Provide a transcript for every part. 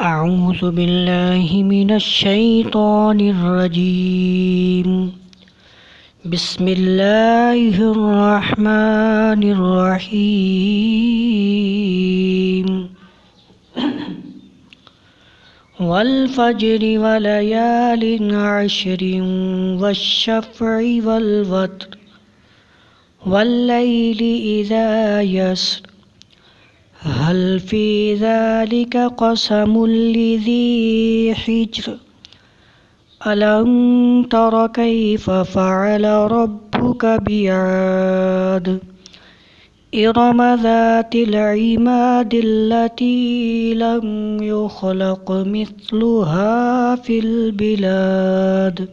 أعوذ بالله من الشيطان الرجيم. بسم الله الرحمن الرحيم. والفجر وليال عشر والشفع والوتر والليل إذا يسر هل في ذلك قسم لذي حجر ألم تر كيف فعل ربك بعاد إرم ذات العماد التي لم يخلق مثلها في البلاد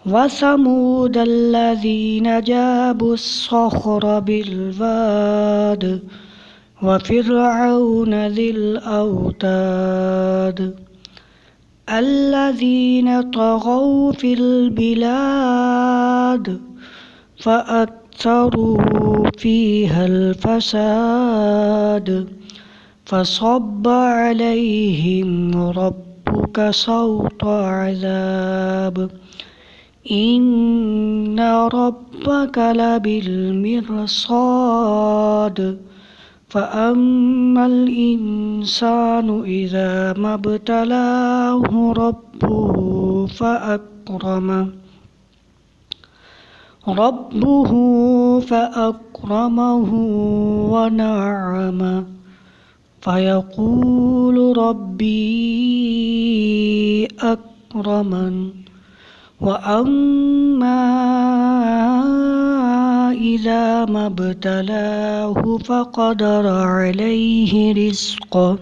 وثمود الذين جابوا الصخر بالواد وفرعون ذي الأوتاد الذين طغوا في البلاد فأكثروا فيها الفساد فصب عليهم ربك صوت عذاب إن ربك لبالمرصاد فأما الإنسان إذا ما ابتلاه ربه فأكرمه ونعمه فيقول ربي أكرمن وأما إذا ما ابتلاه فقدر عليه رزقه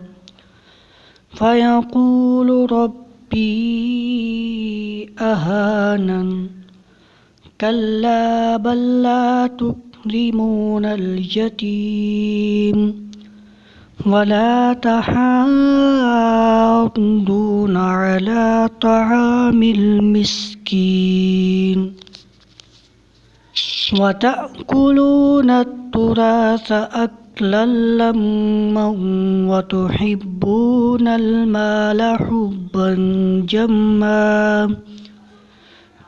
فيقول ربي أهانن كلا بل لا تكرمون اليتيم ولا تحاضون على طعام المسكين وتأكلون التراث أكلا لما وتحبون المال حبا جما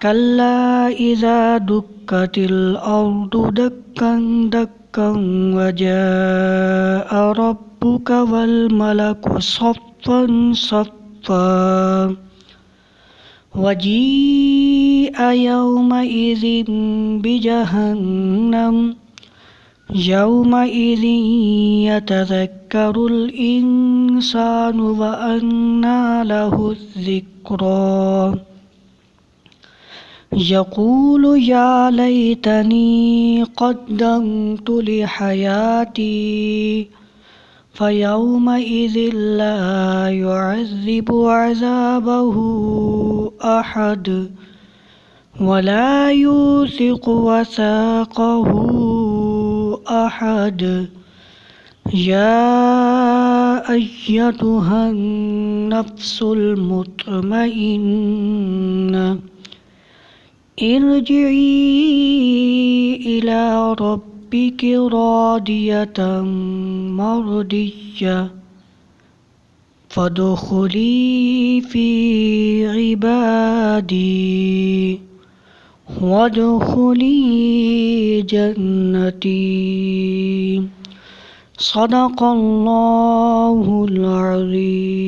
كلا إذا دكت الأرض دكا دكا وجاء ربك والملك صفا صفا وجيء يومئذ بجهنم يومئذ يتذكر الإنسان وأنى له الذكرى يقول يا ليتني قدمت لحياتي فيومئذ لا يعذب عذابه أحد ولا يوثق وثاقه أحد يا أيتها النفس المطمئنة ارجعي إلى ربك راضية مرضية فادخلي في عبادي وادخلي جنتي صدق الله العظيم.